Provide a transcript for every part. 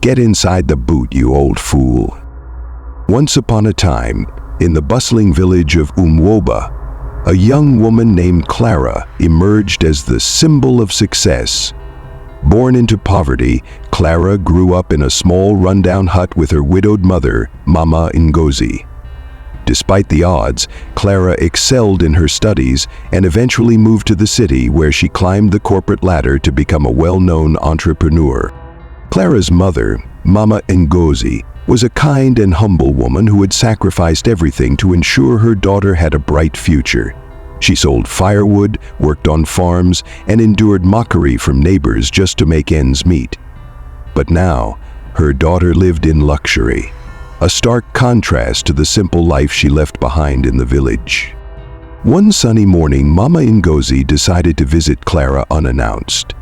Get inside the boot, you old fool. Once upon a time, in the bustling village of Umwoba, a young woman named Clara emerged as the symbol of success. Born into poverty, Clara grew up in a small rundown hut with her widowed mother, Mama Ngozi. Despite the odds, Clara excelled in her studies and eventually moved to the city, where she climbed the corporate ladder to become a well-known entrepreneur. Clara's mother, Mama Ngozi, was a kind and humble woman who had sacrificed everything to ensure her daughter had a bright future. She sold firewood, worked on farms, and endured mockery from neighbors just to make ends meet. But now, her daughter lived in luxury, a stark contrast to the simple life she left behind in the village. One sunny morning, Mama Ngozi decided to visit Clara unannounced.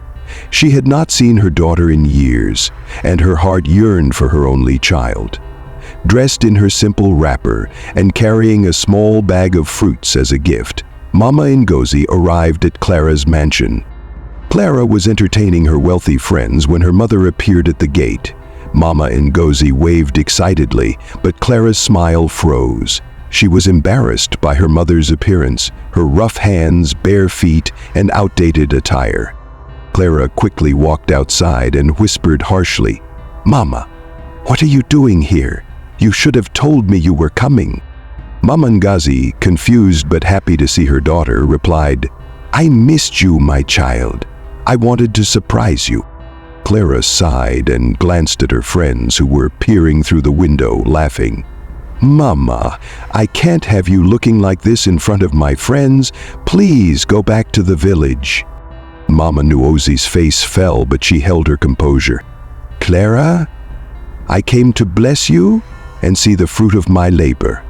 She had not seen her daughter in years, and her heart yearned for her only child. Dressed in her simple wrapper and carrying a small bag of fruits as a gift, Mama Ngozi arrived at Clara's mansion. Clara was entertaining her wealthy friends when her mother appeared at the gate. Mama Ngozi waved excitedly, but Clara's smile froze. She was embarrassed by her mother's appearance, her rough hands, bare feet, and outdated attire. Clara quickly walked outside and whispered harshly, "Mama, what are you doing here? You should have told me you were coming." Mama Ngozi, confused but happy to see her daughter, replied, "I missed you, my child. I wanted to surprise you." Clara sighed and glanced at her friends, who were peering through the window, laughing. "Mama, I can't have you looking like this in front of my friends. Please go back to the village." Mama Ngozi's face fell, but she held her composure. "Clara, I came to bless you and see the fruit of my labor.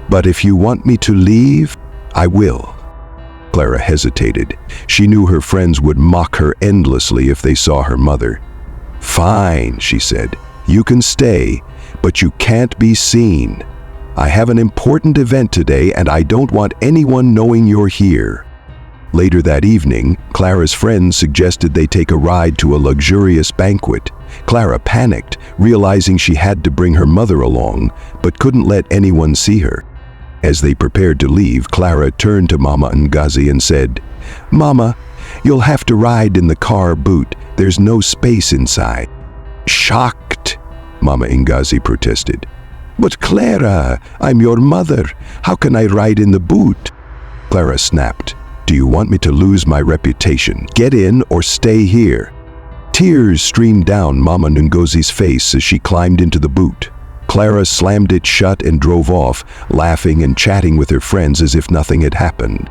But if you want me to leave, I will." Clara hesitated. She knew her friends would mock her endlessly if they saw her mother. "Fine," she said. "You can stay, but you can't be seen. I have an important event today, and I don't want anyone knowing you're here." Later that evening, Clara's friends suggested they take a ride to a luxurious banquet. Clara panicked, realizing she had to bring her mother along, but couldn't let anyone see her. As they prepared to leave, Clara turned to Mama Ngozi and said, "Mama, you'll have to ride in the car boot. There's no space inside." "Shocked," Mama Ngozi protested. "But Clara, I'm your mother. How can I ride in the boot?" Clara snapped, "Do you want me to lose my reputation? Get in or stay here." Tears streamed down Mama Ngozi's face as she climbed into the boot. Clara slammed it shut and drove off, laughing and chatting with her friends as if nothing had happened.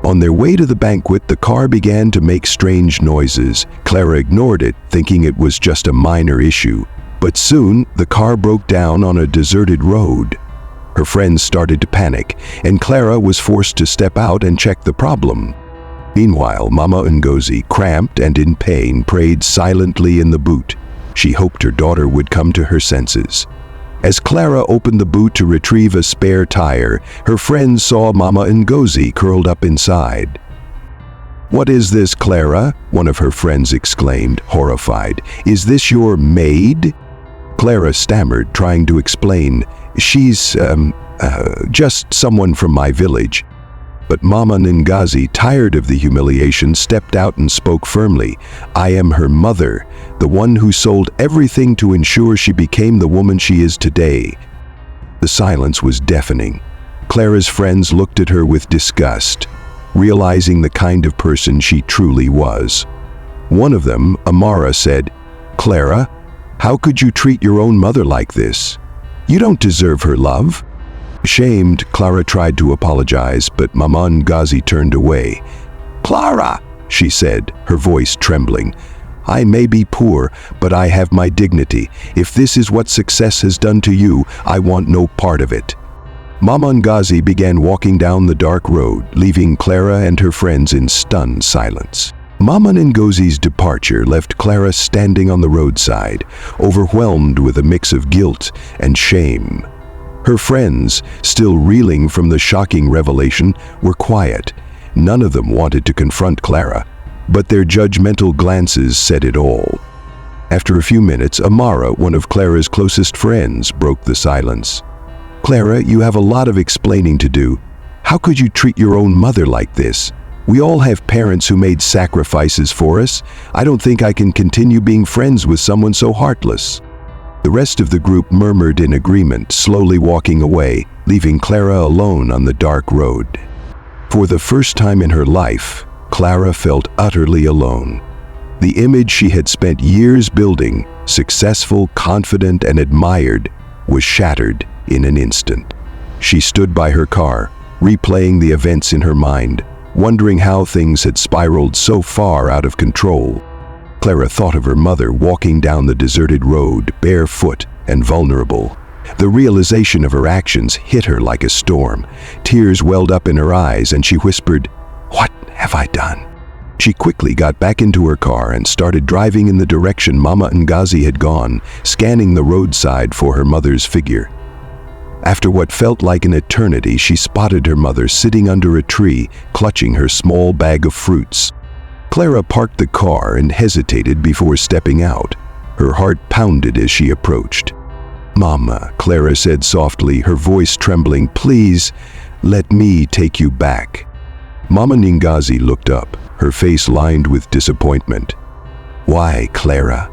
On their way to the banquet, the car began to make strange noises. Clara ignored it, thinking it was just a minor issue. But soon, the car broke down on a deserted road. Her friends started to panic, and Clara was forced to step out and check the problem. Meanwhile, Mama Ngozi, cramped and in pain, prayed silently in the boot. She hoped her daughter would come to her senses. As Clara opened the boot to retrieve a spare tire, her friends saw Mama Ngozi curled up inside. "What is this, Clara?" one of her friends exclaimed, horrified. "Is this your maid?" Clara stammered, trying to explain. "She's, just someone from my village." But Mama Ngozi, tired of the humiliation, stepped out and spoke firmly. "I am her mother, the one who sold everything to ensure she became the woman she is today." The silence was deafening. Clara's friends looked at her with disgust, realizing the kind of person she truly was. One of them, Amara, said, "Clara, how could you treat your own mother like this? You don't deserve her love." Ashamed, Clara tried to apologize, but Mama Ngozi turned away. "Clara," she said, her voice trembling, "I may be poor, but I have my dignity. If this is what success has done to you, I want no part of it." Mama Ngozi began walking down the dark road, leaving Clara and her friends in stunned silence. Mama Ngozi's departure left Clara standing on the roadside, overwhelmed with a mix of guilt and shame. Her friends, still reeling from the shocking revelation, were quiet. None of them wanted to confront Clara, but their judgmental glances said it all. After a few minutes, Amara, one of Clara's closest friends, broke the silence. "Clara, you have a lot of explaining to do. How could you treat your own mother like this? We all have parents who made sacrifices for us. I don't think I can continue being friends with someone so heartless." The rest of the group murmured in agreement, slowly walking away, leaving Clara alone on the dark road. For the first time in her life, Clara felt utterly alone. The image she had spent years building, successful, confident, and admired, was shattered in an instant. She stood by her car, replaying the events in her mind, wondering how things had spiraled so far out of control. Clara thought of her mother walking down the deserted road, barefoot and vulnerable. The realization of her actions hit her like a storm. Tears welled up in her eyes and she whispered, "What have I done?" She quickly got back into her car and started driving in the direction Mama Ngozi had gone, scanning the roadside for her mother's figure. After what felt like an eternity, she spotted her mother sitting under a tree, clutching her small bag of fruits. Clara parked the car and hesitated before stepping out. Her heart pounded as she approached. "Mama," Clara said softly, her voice trembling, "please, let me take you back." Mama Ngozi looked up, her face lined with disappointment. "Why, Clara?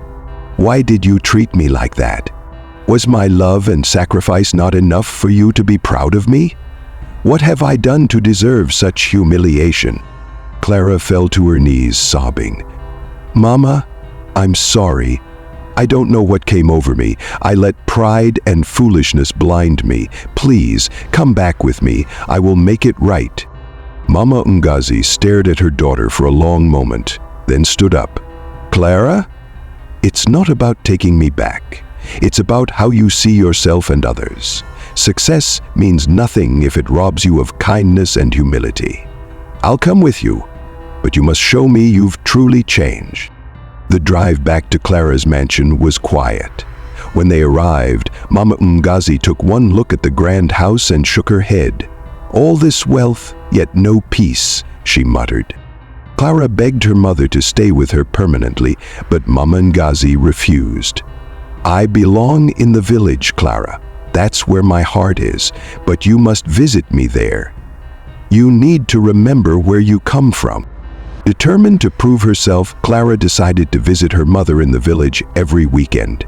Why did you treat me like that? Was my love and sacrifice not enough for you to be proud of me? What have I done to deserve such humiliation?" Clara fell to her knees, sobbing. "Mama, I'm sorry. I don't know what came over me. I let pride and foolishness blind me. Please, come back with me. I will make it right." Mama Ngozi stared at her daughter for a long moment, then stood up. "Clara, it's not about taking me back. It's about how you see yourself and others. Success means nothing if it robs you of kindness and humility. I'll come with you, but you must show me you've truly changed." The drive back to Clara's mansion was quiet. When they arrived, Mama Ngozi took one look at the grand house and shook her head. "All this wealth, yet no peace," she muttered. Clara begged her mother to stay with her permanently, but Mama Ngozi refused. "I belong in the village, Clara. That's where my heart is, but you must visit me there. You need to remember where you come from." Determined to prove herself, Clara decided to visit her mother in the village every weekend.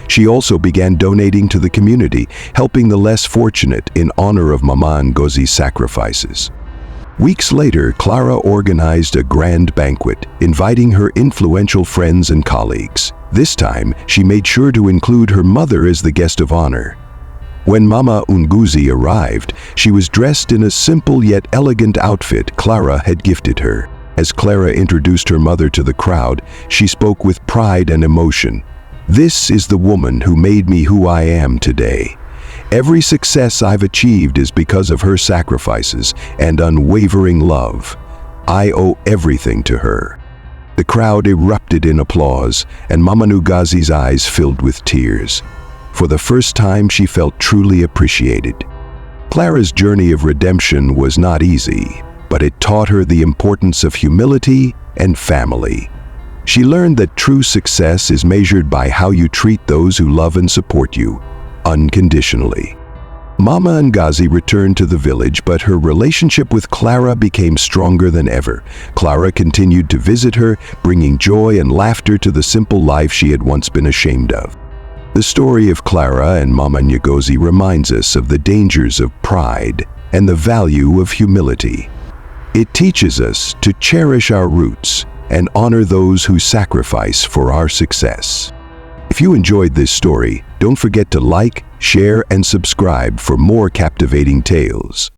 She also began donating to the community, helping the less fortunate in honor of Mama Ngozi's sacrifices. Weeks later, Clara organized a grand banquet, inviting her influential friends and colleagues. This time, she made sure to include her mother as the guest of honor. When Mama Ngozi arrived, she was dressed in a simple yet elegant outfit Clara had gifted her. As Clara introduced her mother to the crowd, she spoke with pride and emotion. "This is the woman who made me who I am today. Every success I've achieved is because of her sacrifices and unwavering love. I owe everything to her." The crowd erupted in applause, and Mama Ngozi's eyes filled with tears. For the first time, she felt truly appreciated. Clara's journey of redemption was not easy, but it taught her the importance of humility and family. She learned that true success is measured by how you treat those who love and support you, unconditionally. Mama Ngozi returned to the village, but her relationship with Clara became stronger than ever. Clara continued to visit her, bringing joy and laughter to the simple life she had once been ashamed of. The story of Clara and Mama Ngozi reminds us of the dangers of pride and the value of humility. It teaches us to cherish our roots and honor those who sacrifice for our success. If you enjoyed this story, don't forget to like, share, and subscribe for more captivating tales.